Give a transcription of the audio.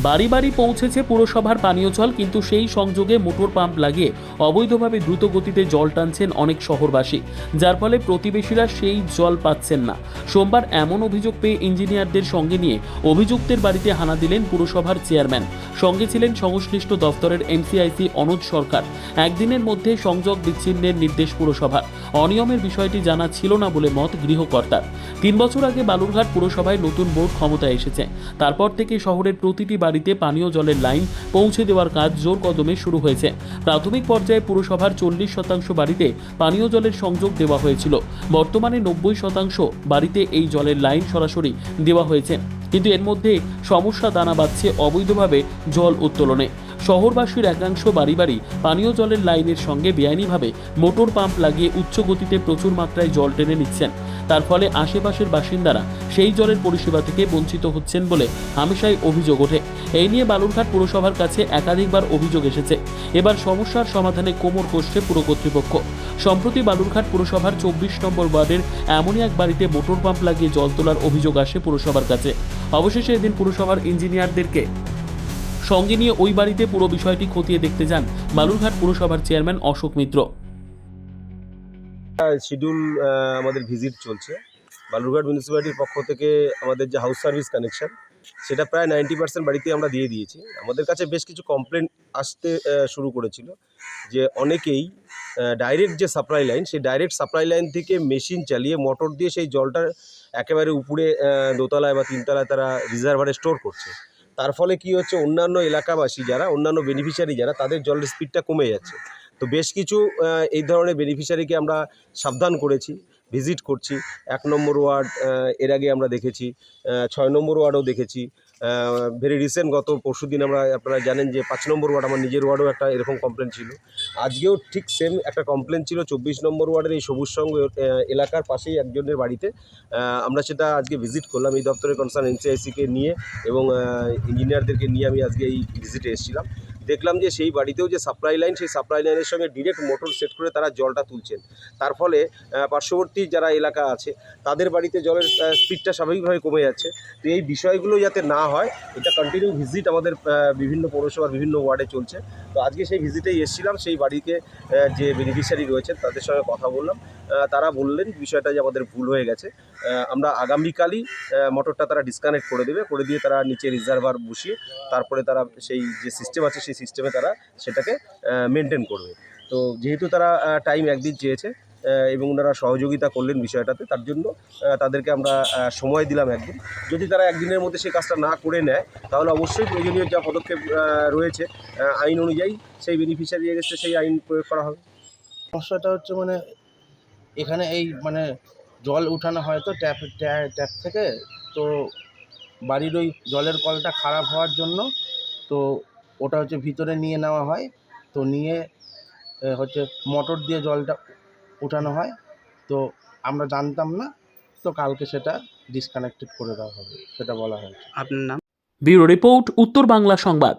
বাড়ি বাড়ি পৌঁছেছে পুরসভার পানীয় জল, কিন্তু সেই সংযোগে মোটর পাম্প লাগিয়ে অবৈধভাবে দ্রুত গতিতে জল টানছেন অনেক শহরবাসী, যার ফলে প্রতিবেশীরা সেই জল পাচ্ছেন না। সোমবার এমন অভিযোগ পেয়ে ইঞ্জিনিয়ারদের সঙ্গে নিয়ে অভিযুক্তের বাড়িতে হানা দিলেন পুরসভার চেয়ারম্যান। সঙ্গে ছিলেন সংশ্লিষ্ট দফতরের এমসিআইসি অনুজ সরকার। একদিনের মধ্যে সংযোগ বিচ্ছিন্নের নির্দেশ পুরসভার। অনিয়মের বিষয়টি জানা ছিল না বলে মত গৃহকর্তার। 3 বছর আগে বালুরঘাট পুরসভায় নতুন বোর্ড ক্ষমতায় এসেছে। তারপর থেকে শহরের প্রতিটি বাড়িতে পানীয় জলের লাইন পৌঁছে দেওয়ার কাজ জোর কদমে শুরু হয়েছে। প্রাথমিক পর্যায়ে পুরসভার 40% বাড়িতে পানীয় জলের সংযোগ দেওয়া হয়েছিল। বর্তমানে 90% বাড়িতে এই জলের লাইন সরাসরি দেওয়া হয়েছে, কিন্তু এর মধ্যে সমস্যা দানা বাঁধছে অবৈধভাবে জল উত্তোলনে। শহরবাসীর একাংশ বাড়ি বাড়ি পানীয় জলের লাইনের সঙ্গে বেআইনিভাবে মোটর পাম্প লাগিয়ে উচ্চ গতিতে প্রচুর মাত্রায় জল টেনে নিচ্ছেন। তার ফলে আশেপাশের বাসিন্দারা সেই জলের পরিষেবা থেকে বঞ্চিত হচ্ছেন বলে হামেশাই অভিযোগ ওঠে। এই নিয়ে বালুরঘাট পুরসভার কাছে একাধিকবার অভিযোগ এসেছে। এবার সমস্যার সমাধানে কোমর কষছে পুর কর্তৃপক্ষ। সম্প্রতি বালুরঘাট পুরসভার 24 নম্বর ওয়ার্ডের এমনই এক বাড়িতে মোটর পাম্প লাগিয়ে জল তোলার অভিযোগ আসে পুরসভার কাছে। অবশেষে এদিন পুরসভার ইঞ্জিনিয়ারদেরকে সঙ্গে নিয়ে ওই বাড়িতে পুরো বিষয়টি খতিয়ে দেখতে যান বালুরঘাট পুরসভার চেয়ারম্যান অশোক মিত্র। শিডিউল আমাদের ভিজিট চলছে। বালুরঘাট মিউনিসিপ্যালিটির পক্ষ থেকে আমাদের যে হাউস সার্ভিস কানেকশন, সেটা প্রায় 90% বাড়িতে আমরা দিয়ে দিয়েছি। আমাদের কাছে বেশ কিছু কমপ্লেন আসতে শুরু করেছিল যে অনেকেই ডাইরেক্ট যে সাপ্লাই লাইন, সেই ডাইরেক্ট সাপ্লাই লাইন থেকে মেশিন চালিয়ে মোটর দিয়ে সেই জলটা একেবারে উপরে দোতলায় বা তিনতলায় তারা রিজার্ভারে স্টোর করছে। তার ফলে কি হচ্ছে, অন্যান্য এলাকাবাসী যারা, অন্যান্য বেনিফিশিয়ারি যারা, তাদের জলের স্পিডটা কমে যাচ্ছে। তো বেশ কিছু এই ধরনের বেনিফিশিয়ারিকে আমরা সাবধান করেছি, ভিজিট করছি। 1 নম্বর ওয়ার্ড এর আগে আমরা দেখেছি, 6 নম্বর ওয়ার্ডও দেখেছি। ভেরি রিসেন্ট গত পরশুদিন আপনারা জানেন যে 5 নম্বর ওয়ার্ড, আমার নিজের ওয়ার্ডেও একটা এরকম কমপ্লেন ছিল। আজকেও ঠিক সেম একটা কমপ্লেন ছিল 24 নম্বর ওয়ার্ডের এই সবুজ সংঘ এলাকার পাশেই একজনের বাড়িতে। আমরা সেটা আজকে ভিজিট করলাম এই দপ্তরের কনসার্ন এনসিআইসিকে নিয়ে এবং ইঞ্জিনিয়ারদেরকে নিয়ে আমি আজকে এই ভিজিটে এসেছিলাম। দেখলাম যে সেই বাড়িতেও যে সাপ্লাই লাইন, সেই সাপ্লাই লাইনের সঙ্গে ডিরেক্ট মোটর সেট করে তারা জলটা তুলছেন। তার ফলে পার্শ্ববর্তী যারা এলাকা আছে তাদের বাড়িতে জলের স্পিডটা স্বাভাবিকভাবে কমে যাচ্ছে। তো এই বিষয়গুলো যাতে না হয়, এটা কন্টিনিউ ভিজিট আমাদের বিভিন্ন পৌরসভার বিভিন্ন ওয়ার্ডে চলছে। তো আজকে সেই ভিজিটেই এসেছিলাম, সেই বাড়িতে যে বেনিফিশিয়ারি রয়েছেন তাদের সঙ্গে কথা বললাম। তারা বললেন বিষয়টা যে আমাদের ভুল হয়ে গেছে, আমরা আগামীকালই মোটরটা তারা ডিসকানেক্ট করে দেবে, করে দিয়ে তারা নিচে রিজার্ভার বসিয়ে তারপরে তারা সেই যে সিস্টেম আছে সেই সিস্টেমে তারা সেটাকে মেনটেন করবে। তো যেহেতু তারা টাইম একদিন চেয়েছে এবং ওনারা সহযোগিতা করলেন বিষয়টাতে, তার জন্য তাদেরকে আমরা সময় দিলাম একদিন। যদি তারা একদিনের মধ্যে সেই কাজটা না করে নেয়, তাহলে অবশ্যই প্রয়োজনীয় যা পদক্ষেপ রয়েছে আইন অনুযায়ী সেই বেনিফিশিয়ারি এগেন্সটে সেই আইন প্রয়োগ করা হবে। সমস্যাটা হচ্ছে এখানে এই জল উঠানো হয় তো ট্যাপ থেকে, তো বাড়ির ওই জলের কলটা খারাপ হওয়ার জন্য তো ওটা ভিতরে নিয়ে নেওয়া হয়। তো নিয়ে মোটর দিয়ে জলটা উঠানো হয়। তো আমরা জানতাম না, তো কালকে সেটা ডিসকানেক্টেড করে দেওয়া হবে, সেটা বলা হয়েছে। আপনার নাম? ব্যুরো রিপোর্ট, উত্তর বাংলা সংবাদ।